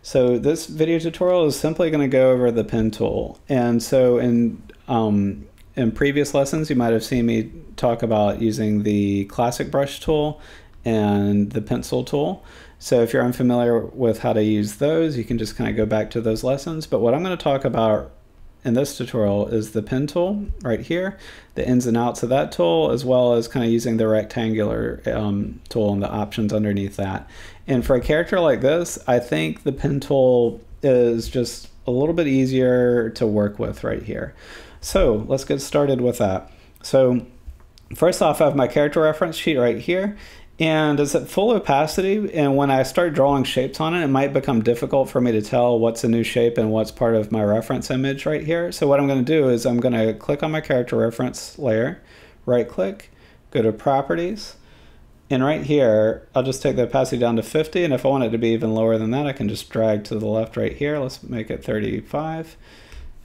So this video tutorial is simply going to go over the pen tool. And so in previous lessons, you might have seen me talk about using the classic brush tool and the pencil tool. So if you're unfamiliar with how to use those, you can just kind of go back to those lessons. But what I'm going to talk about in this tutorial is the pen tool right here, the ins and outs of that tool, as well as kind of using the rectangular tool and the options underneath that. And for a character like this, I think the pen tool is just a little bit easier to work with right here. So let's get started with that. So first off, I have my character reference sheet right here. And it's at full opacity, and when I start drawing shapes on it, it might become difficult for me to tell what's a new shape and what's part of my reference image right here. So what I'm going to do is I'm going to click on my character reference layer, right click, go to properties, and right here I'll just take the opacity down to 50, and if I want it to be even lower than that, I can just drag to the left right here. Let's make it 35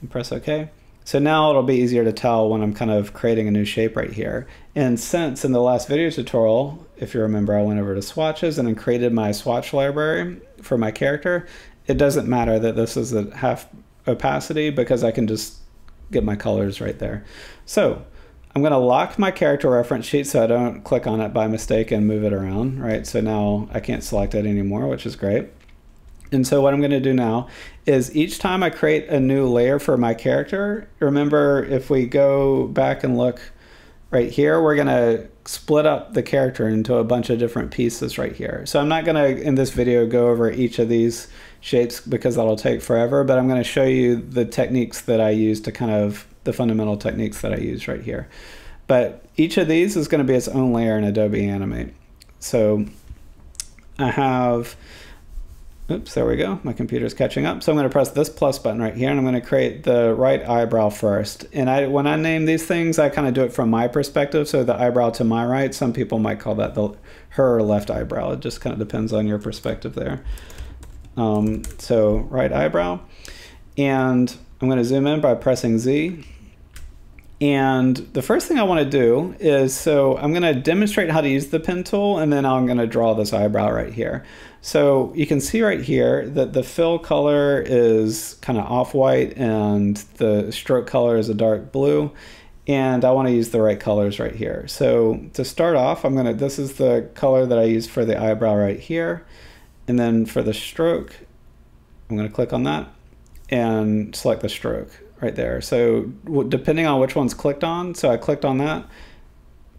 and press OK. So now it'll be easier to tell when I'm kind of creating a new shape right here. And since in the last video tutorial, if you remember, I went over to swatches and then created my swatch library for my character, it doesn't matter that this is at half opacity because I can just get my colors right there. So I'm going to lock my character reference sheet so I don't click on it by mistake and move it around, right? So now I can't select it anymore, which is great. And so what I'm going to do now is each time I create a new layer for my character, remember if we go back and look right here, we're going to split up the character into a bunch of different pieces right here. So I'm not going to, in this video, go over each of these shapes because that'll take forever, but I'm going to show you the techniques that I use to kind of, the fundamental techniques that I use right here. But each of these is going to be its own layer in Adobe Animate. So I have... Oops, there we go. My computer's catching up. So I'm going to press this plus button right here, and I'm going to create the right eyebrow first. And when I name these things, I kind of do it from my perspective. So the eyebrow to my right, some people might call that her left eyebrow. It just kind of depends on your perspective there. So right eyebrow. And I'm going to zoom in by pressing Z. And the first thing I want to do is, so I'm going to demonstrate how to use the pen tool, and then I'm going to draw this eyebrow right here. So you can see right here that the fill color is kind of off-white and the stroke color is a dark blue. And I want to use the right colors right here. So to start off, this is the color that I used for the eyebrow right here. And then for the stroke, I'm going to click on that and select the stroke right there. So depending on which one's clicked on, so I clicked on that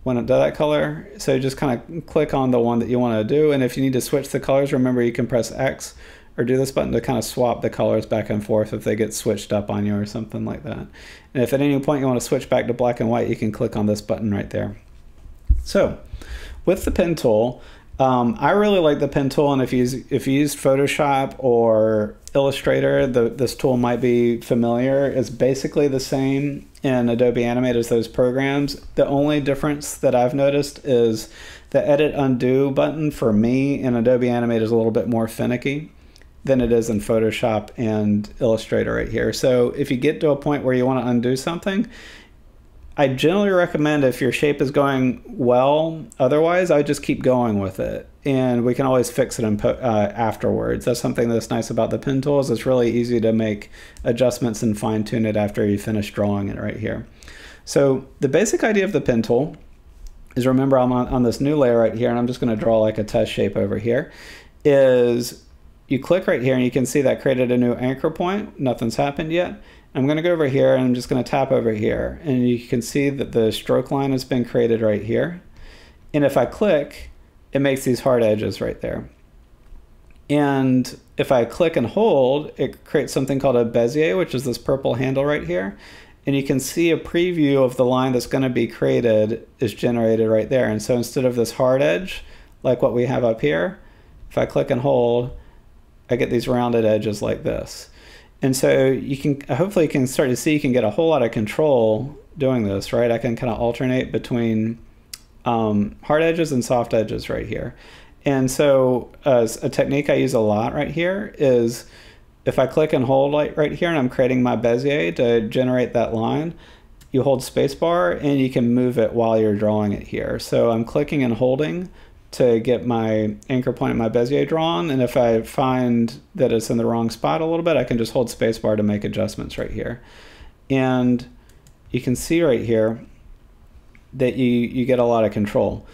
when it does that color. So just kind of click on the one that you want to do. And if you need to switch the colors, remember you can press X or do this button to kind of swap the colors back and forth if they get switched up on you or something like that. And if at any point you want to switch back to black and white, you can click on this button right there. So with the pen tool, I really like the pen tool, and if you used Photoshop or Illustrator, this tool might be familiar. It's basically the same in Adobe Animate as those programs. The only difference that I've noticed is the Edit Undo button for me in Adobe Animate is a little bit more finicky than it is in Photoshop and Illustrator right here. So if you get to a point where you want to undo something, I generally recommend, if your shape is going well, otherwise I would just keep going with it, and we can always fix it afterwards. That's something that's nice about the pen tool, is it's really easy to make adjustments and fine tune it after you finish drawing it right here. So the basic idea of the pen tool is, remember I'm on this new layer right here, and I'm just going to draw like a test shape over here, is you click right here and you can see that created a new anchor point. Nothing's happened yet. I'm going to go over here and I'm just going to tap over here, and you can see that the stroke line has been created right here. And if I click, it makes these hard edges right there. And if I click and hold, it creates something called a Bezier, which is this purple handle right here. And you can see a preview of the line that's going to be created is generated right there. And so instead of this hard edge, like what we have up here, if I click and hold, I get these rounded edges like this. And so you can, hopefully you can start to see, you can get a whole lot of control doing this, right? I can kind of alternate between hard edges and soft edges right here. And so a technique I use a lot right here is, if I click and hold right here and I'm creating my Bezier to generate that line, you hold spacebar and you can move it while you're drawing it here. So I'm clicking and holding to get my anchor point and my Bezier drawn, and if I find that it's in the wrong spot a little bit, I can just hold spacebar to make adjustments right here. And you can see right here that you get a lot of control.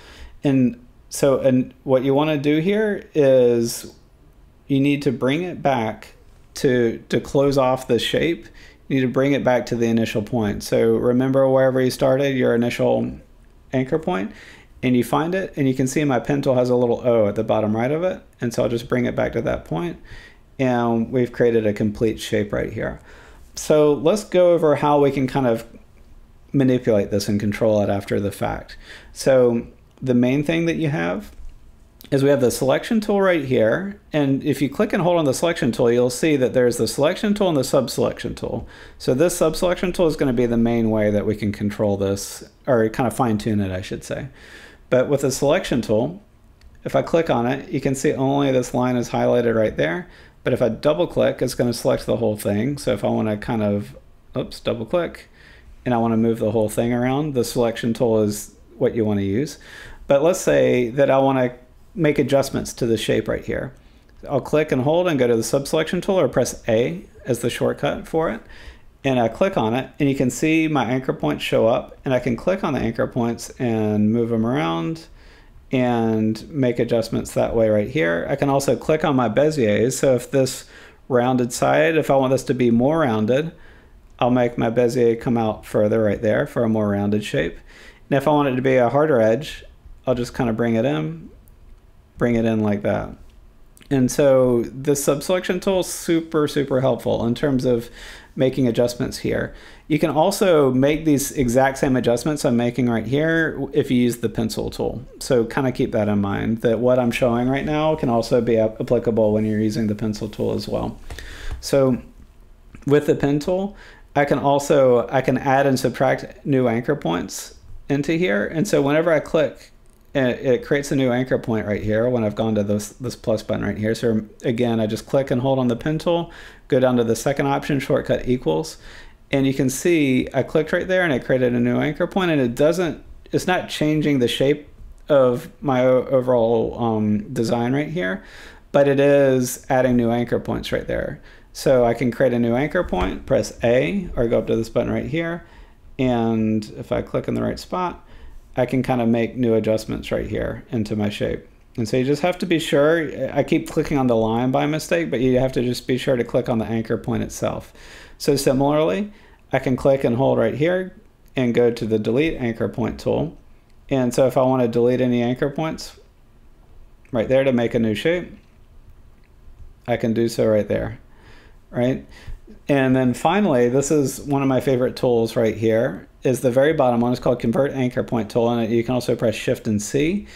And so what you want to do here is you need to bring it back to close off the shape. You need to bring it back to the initial point. So remember wherever you started, your initial anchor point, and you find it, and you can see my pen tool has a little O at the bottom right of it. And so I'll just bring it back to that point, and we've created a complete shape right here. So let's go over how we can kind of manipulate this and control it after the fact. So the main thing that you have is we have the selection tool right here, and if you click and hold on the selection tool, you'll see that there's the selection tool and the subselection tool. So this subselection tool is going to be the main way that we can control this, or kind of fine tune it, I should say. But with the selection tool, if I click on it, you can see only this line is highlighted right there. But if I double click, it's going to select the whole thing. So if I want to kind of, oops, double click, and I want to move the whole thing around, the selection tool is what you want to use. But let's say that I want to make adjustments to the shape right here. I'll click and hold and go to the subselection tool, or press A as the shortcut for it. And I click on it, and you can see my anchor points show up, and I can click on the anchor points and move them around and make adjustments that way right here. I can also click on my Beziers. So if this rounded side, if I want this to be more rounded, I'll make my Bezier come out further right there for a more rounded shape. And if I want it to be a harder edge, I'll just kind of bring it in like that. And so the subselection tool is super, super helpful in terms of making adjustments here. You can also make these exact same adjustments I'm making right here if you use the pencil tool. So kind of keep that in mind, that what I'm showing right now can also be applicable when you're using the pencil tool as well. So with the pen tool, I can add and subtract new anchor points into here. And so whenever I click, it creates a new anchor point right here when I've gone to this plus button right here. So again, I just click and hold on the pen tool, go down to the second option, shortcut equals, and you can see I clicked right there and it created a new anchor point, and it's not changing the shape of my overall design right here, but it is adding new anchor points right there. So I can create a new anchor point, press A, or go up to this button right here, and if I click in the right spot, I can kind of make new adjustments right here into my shape. And so you just have to be sure, I keep clicking on the line by mistake, but you have to just be sure to click on the anchor point itself. So similarly, I can click and hold right here and go to the delete anchor point tool. And so if I want to delete any anchor points right there to make a new shape, I can do so right there, right? And then finally, this is one of my favorite tools right here, is the very bottom one. It's called Convert Anchor Point Tool, and you can also press Shift and C.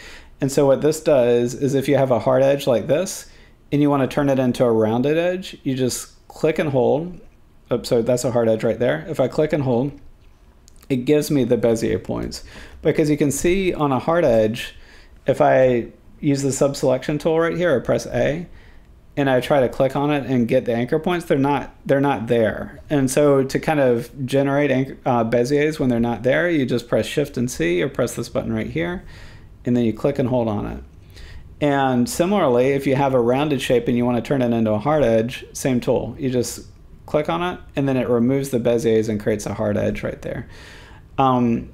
And so what this does is if you have a hard edge like this, and you want to turn it into a rounded edge, you just click and hold. Oops, so that's a hard edge right there. If I click and hold, it gives me the Bezier points. Because you can see on a hard edge, if I use the subselection tool right here, or press A, and I try to click on it and get the anchor points, they're not there. And so to kind of generate Beziers when they're not there, you just press Shift and C, or press this button right here, and then you click and hold on it. And similarly, if you have a rounded shape and you want to turn it into a hard edge, same tool. You just click on it, and then it removes the Beziers and creates a hard edge right there. And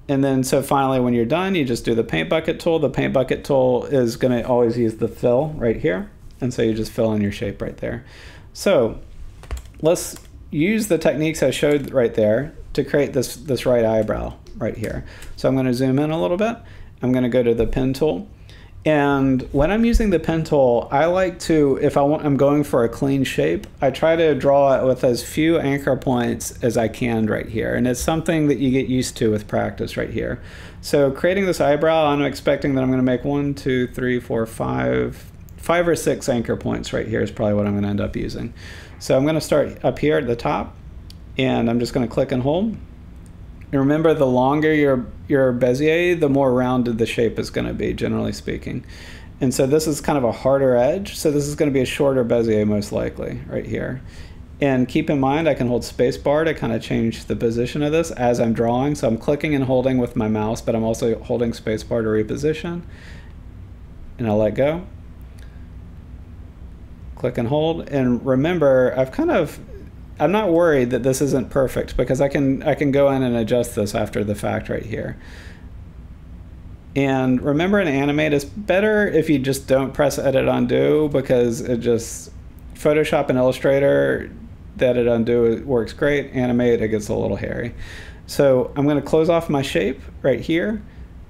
then so finally, when you're done, you just do the paint bucket tool. The paint bucket tool is going to always use the fill right here. And so you just fill in your shape right there. So let's use the techniques I showed right there to create this right eyebrow right here. So I'm going to zoom in a little bit. I'm going to go to the pen tool. And when I'm using the pen tool, I like to, if I'm going for a clean shape, I try to draw it with as few anchor points as I can right here. And it's something that you get used to with practice right here. So creating this eyebrow, I'm expecting that I'm going to make 1, 2, 3, 4, 5 or 6 anchor points right here is probably what I'm going to end up using. So I'm going to start up here at the top, and I'm just going to click and hold. And remember, the longer your Bezier, the more rounded the shape is going to be, generally speaking. And so this is kind of a harder edge, so this is going to be a shorter Bezier most likely right here. And keep in mind, I can hold spacebar to kind of change the position of this as I'm drawing. So I'm clicking and holding with my mouse, but I'm also holding spacebar to reposition. and I'll let go. Click and hold, and remember, I'm not worried that this isn't perfect because I can go in and adjust this after the fact right here. And remember, in Animate, it's better if you just don't press Edit Undo, because Photoshop and Illustrator, the Edit Undo works great. Animate, it gets a little hairy. So I'm going to close off my shape right here,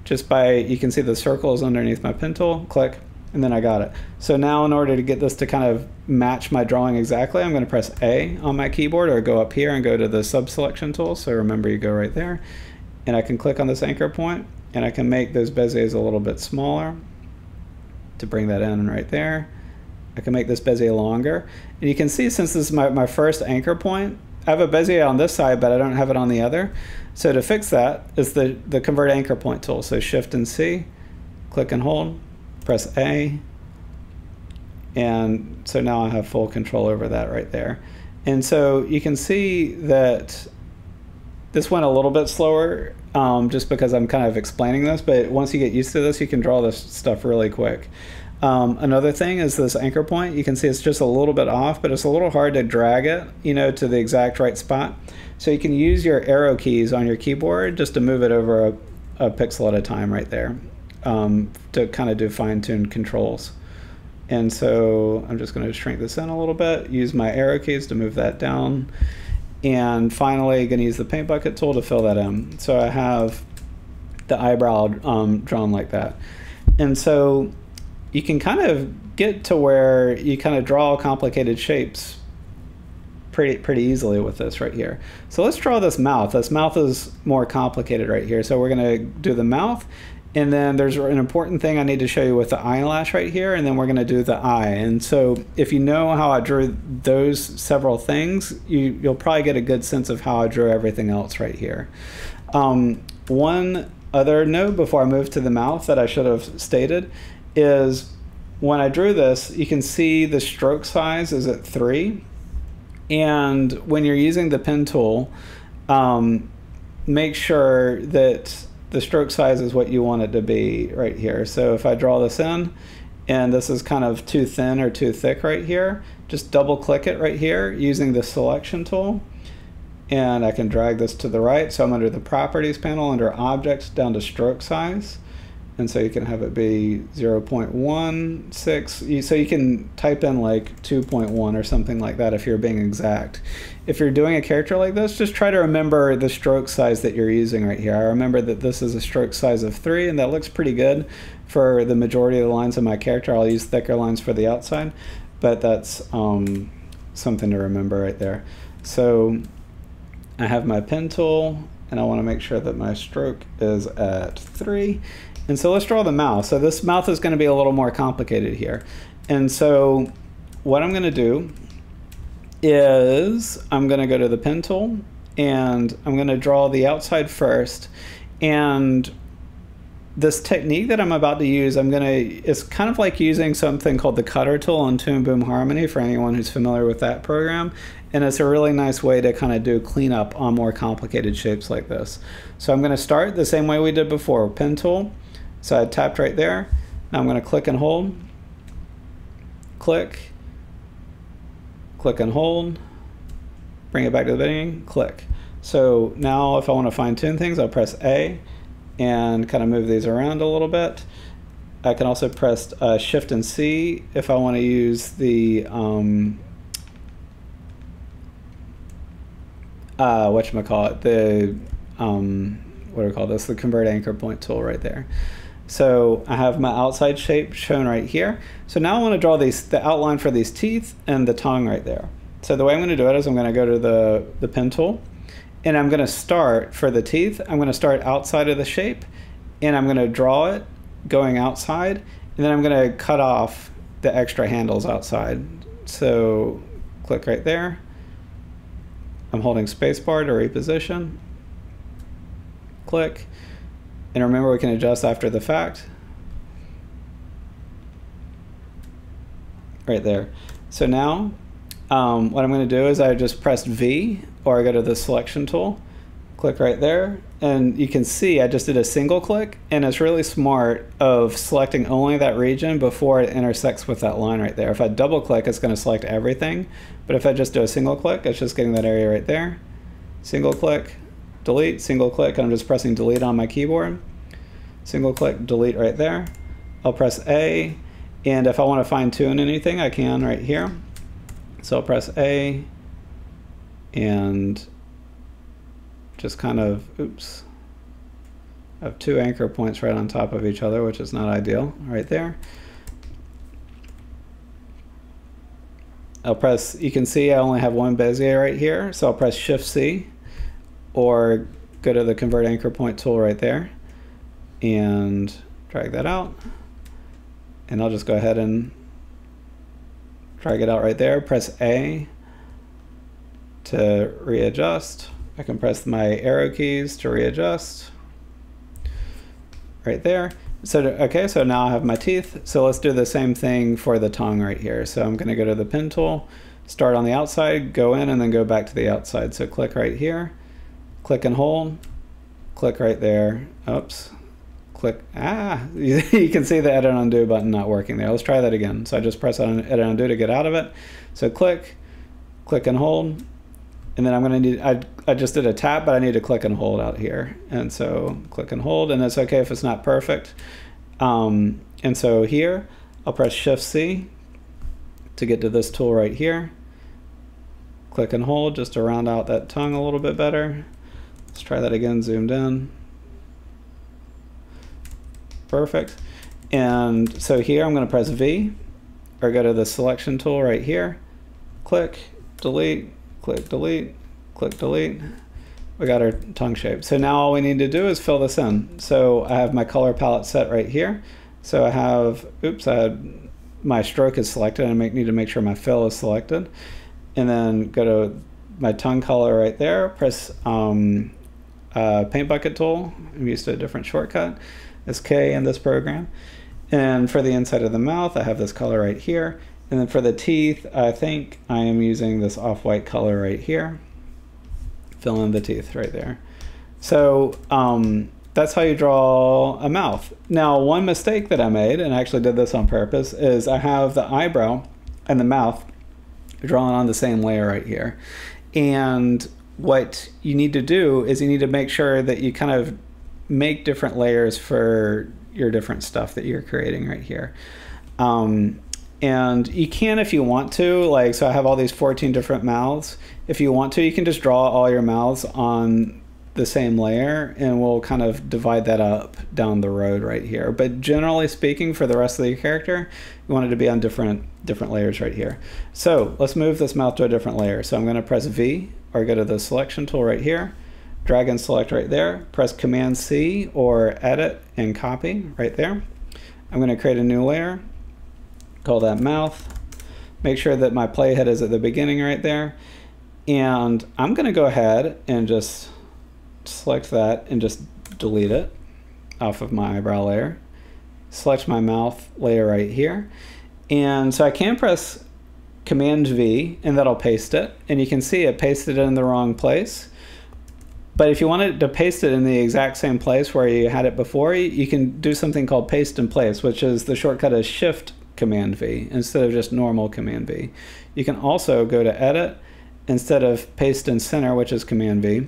you can see the circle is underneath my pen tool. Click, and then I got it. So now, in order to get this to kind of match my drawing exactly, I'm going to press A on my keyboard, or go up here and go to the SubSelection tool. So remember, you go right there, and I can click on this anchor point, and I can make those bezels a little bit smaller to bring that in right there. I can make this bezier longer. And you can see, since this is my first anchor point, I have a bezier on this side, but I don't have it on the other. So to fix that is the Convert Anchor Point tool. So Shift and C, click and hold, press A, and so now I have full control over that right there. And so you can see that this went a little bit slower, just because I'm kind of explaining this, but once you get used to this, you can draw this stuff really quick. Another thing is this anchor point. You can see it's just a little bit off, but it's a little hard to drag it, to the exact right spot. So you can use your arrow keys on your keyboard just to move it over a pixel at a time right there, to kind of do fine-tuned controls. And so I'm just going to shrink this in a little bit, use my arrow keys to move that down, and finally going to use the paint bucket tool to fill that in. So I have the eyebrow drawn like that. And so you can kind of get to where you kind of draw complicated shapes pretty easily with this right here. So let's draw this mouth. This mouth is more complicated right here. So we're going to do the mouth, and then there's an important thing I need to show you with the eyelash right here, and then we're going to do the eye. And so if you know how I drew those several things, you'll probably get a good sense of how I drew everything else right here. One other note before I move to the mouth that I should have stated is, when I drew this, you can see the stroke size is at 3. And when you're using the pen tool, make sure that the stroke size is what you want it to be right here. So if I draw this in, and this is kind of too thin or too thick right here, just double click it right here using the selection tool, and I can drag this to the right. So I'm under the properties panel, under objects, down to stroke size. And so you can have it be 0.16. So you can type in like 2.1 or something like that if you're being exact. If you're doing a character like this, just try to remember the stroke size that you're using right here. I remember that this is a stroke size of 3, and that looks pretty good for the majority of the lines of my character. I'll use thicker lines for the outside, but that's something to remember right there. So I have my pen tool, and I want to make sure that my stroke is at 3. And so let's draw the mouth. So this mouth is going to be a little more complicated here. And so what I'm going to do is I'm going to go to the pen tool, and I'm going to draw the outside first. And this technique that I'm about to use, it's kind of like using something called the cutter tool on Toon Boom Harmony, for anyone who's familiar with that program. And it's a really nice way to kind of do cleanup on more complicated shapes like this. So I'm going to start the same way we did before, pen tool. So I tapped right there. Now I'm going to click and hold, click, click and hold, bring it back to the beginning, click. So now if I want to fine tune things, I'll press A and kind of move these around a little bit. I can also press Shift and C if I want to use the whatchamacallit, what do we call this? The Convert Anchor Point tool right there. So I have my outside shape shown right here. So now I want to draw the outline for these teeth and the tongue right there. So the way I'm going to do it is I'm going to go to the pen tool, and I'm going to start for the teeth. I'm going to start outside of the shape, and I'm going to draw it going outside, and then I'm going to cut off the extra handles outside. So click right there. I'm holding spacebar to reposition. Click. And remember, we can adjust after the fact. Right there. So now, what I'm going to do is I just press V, or I go to the selection tool, click right there, and you can see I just did a single click, and it's really smart of selecting only that region before it intersects with that line right there. If I double click, it's going to select everything, but if I just do a single click, it's just getting that area right there. Single click, delete, single click, I'm just pressing delete on my keyboard. Single click, delete right there. I'll press A, and if I want to fine tune anything, I can right here. So I'll press A, and just kind of, oops, I have two anchor points right on top of each other, which is not ideal, right there. I'll press, you can see I only have one Bezier right here, so I'll press Shift C, or go to the Convert Anchor Point tool right there, and drag that out. And I'll just go ahead and drag it out right there, press A to readjust. I can press my arrow keys to readjust right there. So, okay, so now I have my teeth. So let's do the same thing for the tongue right here. So I'm going to go to the pen tool, start on the outside, go in, and then go back to the outside. So click right here, click and hold, click right there. Oops, click, you can see the edit and undo button not working there. Let's try that again. So I just press on edit and undo to get out of it. So click and hold. And then I'm going to need, I just did a tap, but I need to click and hold out here. And so click and hold, and it's okay if it's not perfect. And so here, I'll press Shift C to get to this tool right here. Click and hold just to round out that tongue a little bit better. Let's try that again, zoomed in. Perfect. And so here I'm going to press V, or go to the selection tool right here. Click, delete, click, delete, click, delete. We got our tongue shape. So now all we need to do is fill this in. So I have my color palette set right here. So I have, oops, my stroke is selected, and I need to make sure my fill is selected. And then go to my tongue color right there, press paint bucket tool. I'm used to a different shortcut. It's K in this program. And for the inside of the mouth, I have this color right here. And then for the teeth, I think I am using this off-white color right here. Fill in the teeth right there. So that's how you draw a mouth. Now, one mistake that I made, and I actually did this on purpose, is I have the eyebrow and the mouth drawn on the same layer right here. And what you need to do is you need to make sure that you kind of make different layers for your different stuff that you're creating right here. And you can if you want to, like, so I have all these 14 different mouths. If you want to, you can just draw all your mouths on the same layer, and we'll kind of divide that up down the road right here. But generally speaking, for the rest of the character, you want it to be on different layers right here. So let's move this mouth to a different layer. So I'm going to press V, or go to the selection tool right here, drag and select right there, press Command C or edit and copy right there. I'm going to create a new layer. Call that mouth. Make sure that my playhead is at the beginning right there. And I'm going to go ahead and just select that and just delete it off of my eyebrow layer. Select my mouth layer right here. And so I can press Command V, and that'll paste it. And you can see it pasted it in the wrong place. But if you wanted to paste it in the exact same place where you had it before, you can do something called paste in place, which is the shortcut is Shift Command V instead of just normal Command V. You can also go to Edit, instead of Paste in Center, which is Command V,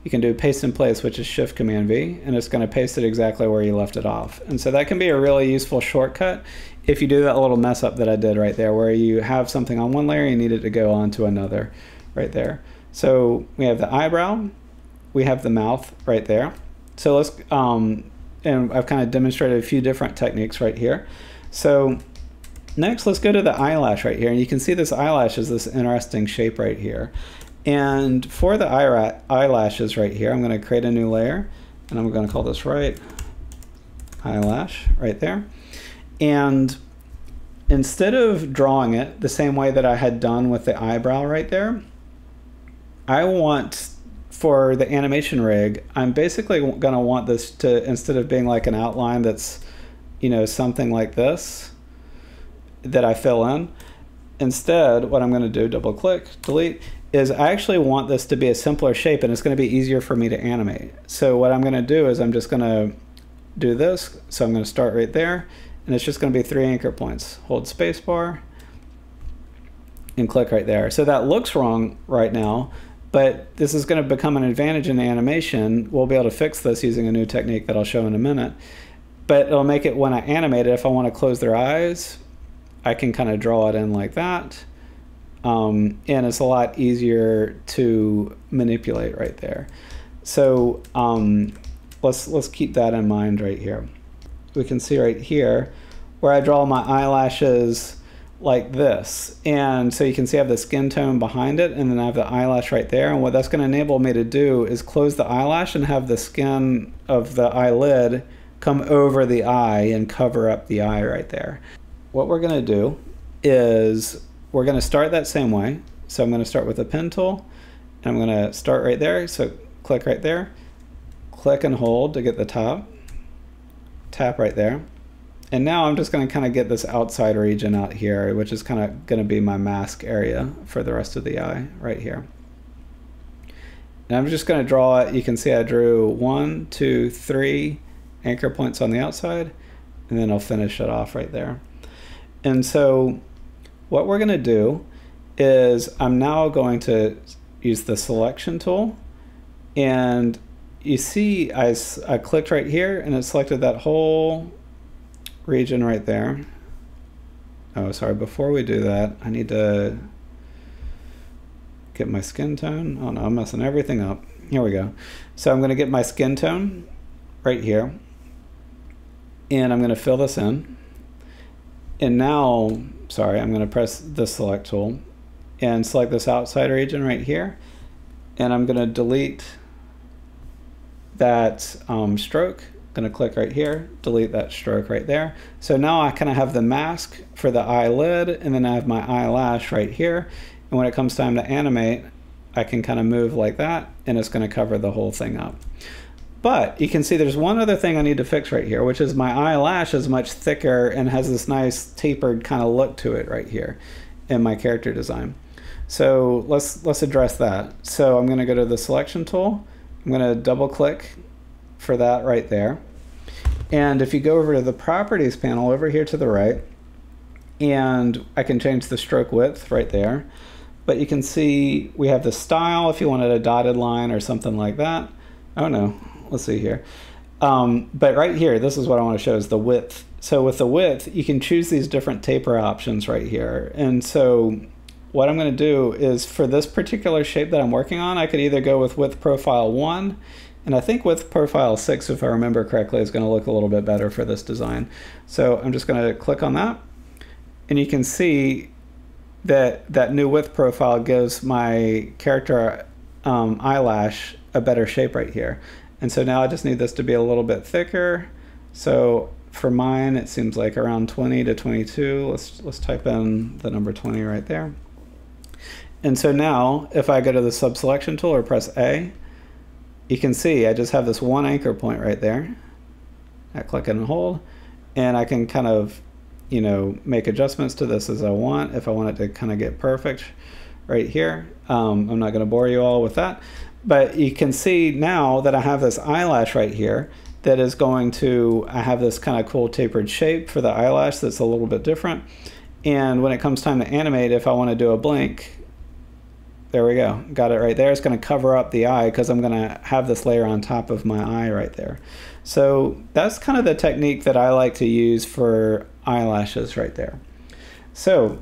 you can do Paste in Place, which is Shift Command V, and it's going to paste it exactly where you left it off. And so that can be a really useful shortcut if you do that little mess up that I did right there, where you have something on one layer, you need it to go on to another right there. So we have the eyebrow, we have the mouth right there. So let's, and I've kind of demonstrated a few different techniques right here. So next, let's go to the eyelash right here, and you can see this eyelash is this interesting shape right here. And for the eyelashes right here, I'm going to create a new layer, and I'm going to call this eyelash right there. And instead of drawing it the same way that I had done with the eyebrow right there, I want, for the animation rig, I'm basically going to want this to, instead of being like an outline that's, you know, something like this, that I fill in, instead, what I'm going to do, double click, delete, is I actually want this to be a simpler shape and it's going to be easier for me to animate. So what I'm going to do is I'm just going to do this. So I'm going to start right there, and it's just going to be 3 anchor points. Hold spacebar and click right there. So that looks wrong right now, but this is going to become an advantage in animation. We'll be able to fix this using a new technique that I'll show in a minute. But it'll make it, when I animate it, if I want to close their eyes, I can kind of draw it in like that. And it's a lot easier to manipulate right there. So let's keep that in mind right here. We can see right here where I draw my eyelashes like this. And so you can see I have the skin tone behind it, and then I have the eyelash right there. And what that's going to enable me to do is close the eyelash and have the skin of the eyelid come over the eye and cover up the eye right there. What we're going to do is we're going to start that same way. So I'm going to start with the pen tool, and I'm going to start right there. So click right there, click and hold to get the top, tap right there. And now I'm just going to kind of get this outside region out here, which is kind of going to be my mask area for the rest of the eye right here. And I'm just going to draw it. You can see I drew 1, 2, 3 anchor points on the outside, and then I'll finish it off right there. And so what we're going to do is I'm now going to use the selection tool, and you see I clicked right here and it selected that whole region right there. Oh, sorry, before we do that, I need to get my skin tone. Oh no, I'm messing everything up. Here we go. So I'm going to get my skin tone right here, and I'm going to fill this in. And now, sorry, I'm going to press the select tool and select this outside region right here, and I'm going to delete that stroke. Going to click right here, delete that stroke right there. So now I kind of have the mask for the eyelid, and then I have my eyelash right here. And when it comes time to animate, I can kind of move like that, and it's going to cover the whole thing up. But you can see there's one other thing I need to fix right here, which is my eyelash is much thicker and has this nice tapered kind of look to it right here in my character design. So let's address that. So I'm going to go to the selection tool. I'm going to double click for that right there. And if you go over to the properties panel over here to the right, and I can change the stroke width right there, but you can see we have the style if you wanted a dotted line or something like that. Oh no, let's see here. But right here, this is what I want to show is the width. So with the width, you can choose these different taper options right here. And so what I'm going to do is for this particular shape that I'm working on, I could either go with width profile 1, and I think width profile 6, if I remember correctly, is going to look a little bit better for this design. So I'm just going to click on that, and you can see that that new width profile gives my character eyelash a better shape right here. And so now I just need this to be a little bit thicker. So for mine, it seems like around 20 to 22. Let's type in the number 20 right there. And so now if I go to the subselection tool or press A, you can see I just have this one anchor point right there. I click and hold, and I can kind of, you know, make adjustments to this as I want. If I want it to kind of get perfect right here. I'm not going to bore you all with that, but you can see now that I have this eyelash right here that is going to, I have this kind of cool tapered shape for the eyelash that's a little bit different. And when it comes time to animate, if I want to do a blink, there we go, got it right there. It's going to cover up the eye because I'm going to have this layer on top of my eye right there. So that's kind of the technique that I like to use for eyelashes right there. So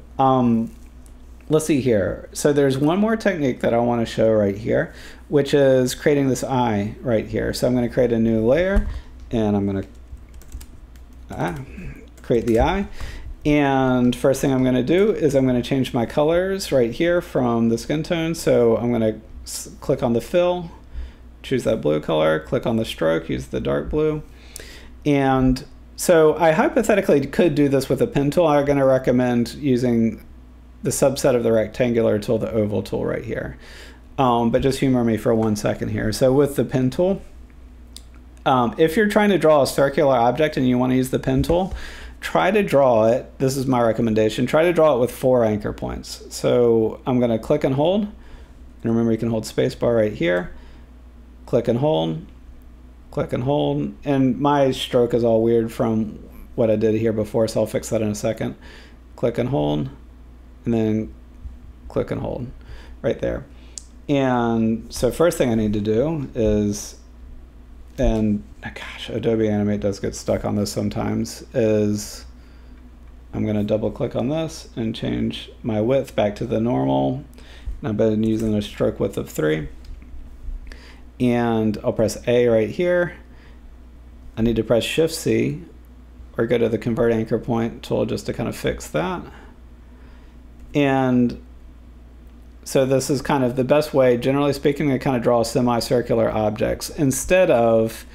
let's see here. So there's one more technique that I want to show right here, which is creating this eye right here. So I'm going to create a new layer, and I'm going to create the eye. And first thing I'm going to do is I'm going to change my colors right here from the skin tone. So I'm going to click on the fill, choose that blue color, click on the stroke, use the dark blue. And so I hypothetically could do this with a pen tool. I'm going to recommend using the subset of the rectangular tool, the oval tool right here. But just humor me for 1 second here. So with the pen tool, if you're trying to draw a circular object and you want to use the pen tool, try to draw it. This is my recommendation. Try to draw it with 4 anchor points. So I'm going to click and hold. And remember, you can hold spacebar right here. Click and hold. Click and hold. And my stroke is all weird from what I did here before, so I'll fix that in a second. Click and hold. And then click and hold right there. And so first thing I need to do is, and gosh, Adobe Animate does get stuck on this sometimes, is I'm going to double click on this and change my width back to the normal. And I've been using a stroke width of 3. And I'll press A right here. I need to press Shift C or go to the Convert Anchor Point tool just to kind of fix that. And so this is kind of the best way, generally speaking, to kind of draw semicircular objects. Instead of,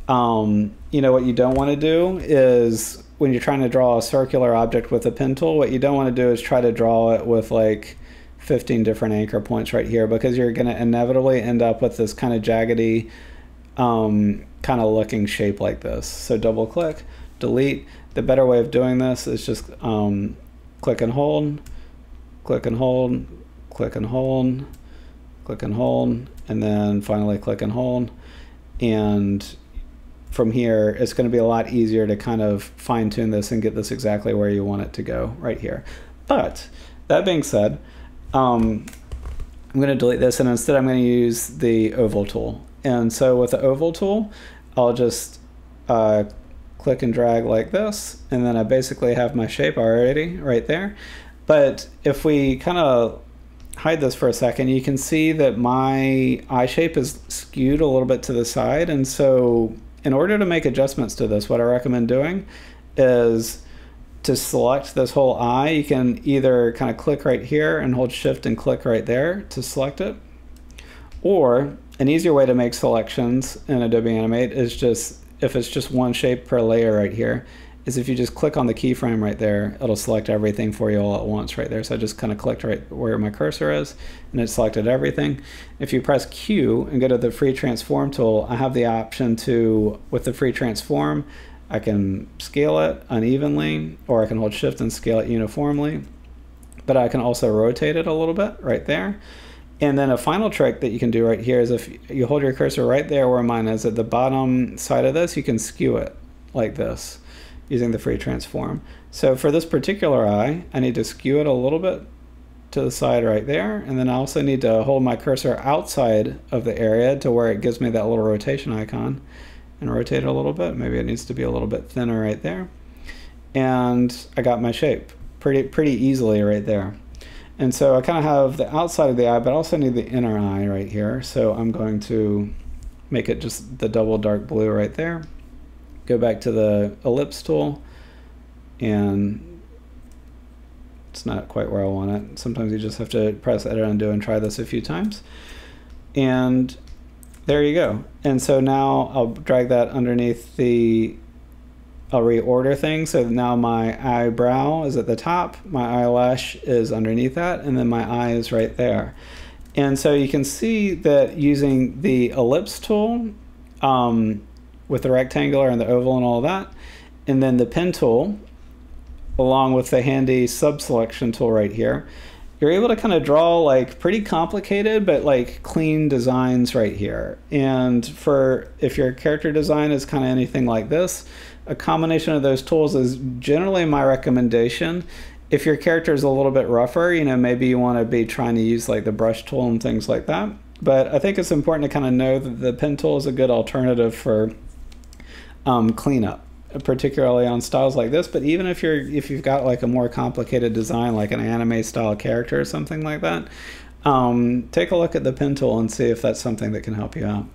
you know, what you don't want to do is when you're trying to draw a circular object with a pen tool, what you don't want to do is try to draw it with like 15 different anchor points right here, because you're going to inevitably end up with this kind of jaggedy kind of looking shape like this. So double click, delete. The better way of doing this is just click and hold, click and hold, click and hold, click and hold, and then finally click and hold. And from here, it's going to be a lot easier to kind of fine tune this and get this exactly where you want it to go right here. But that being said, I'm going to delete this, and instead I'm going to use the oval tool. And so with the oval tool, I'll just click and drag like this, and then I basically have my shape already right there. But if we kind of hide this for a second, you can see that my eye shape is skewed a little bit to the side. And so in order to make adjustments to this, what I recommend doing is to select this whole eye. You can either kind of click right here and hold Shift and click right there to select it. Or an easier way to make selections in Adobe Animate is just, if it's just one shape per layer right here, is if you just click on the keyframe right there, it'll select everything for you all at once right there. So I just kind of clicked right where my cursor is, and it selected everything. If you press Q and go to the free transform tool, I have the option to, with the free transform, I can scale it unevenly, or I can hold Shift and scale it uniformly. But I can also rotate it a little bit right there. And then a final trick that you can do right here is if you hold your cursor right there where mine is at the bottom side of this, you can skew it like this using the free transform. So for this particular eye, I need to skew it a little bit to the side right there. And then I also need to hold my cursor outside of the area to where it gives me that little rotation icon, and rotate it a little bit. Maybe it needs to be a little bit thinner right there. And I got my shape pretty easily right there. And so I kind of have the outside of the eye, but I also need the inner eye right here. So I'm going to make it just the double dark blue right there. Go back to the ellipse tool, and it's not quite where I want it. Sometimes you just have to press edit undo and try this a few times. And there you go. And so now I'll drag that underneath the, I'll reorder things. So now my eyebrow is at the top, my eyelash is underneath that, and then my eye is right there. And so you can see that using the ellipse tool, with the rectangular and the oval and all that, and then the pen tool, along with the handy SubSelection tool right here, you're able to kind of draw like pretty complicated but like clean designs right here. And for, if your character design is kind of anything like this, a combination of those tools is generally my recommendation. If your character is a little bit rougher, you know, maybe you want to be trying to use like the brush tool and things like that. But I think it's important to kind of know that the pen tool is a good alternative for cleanup, particularly on styles like this. But even if you've got like a more complicated design, like an anime style character or something like that, take a look at the pen tool and see if that's something that can help you out.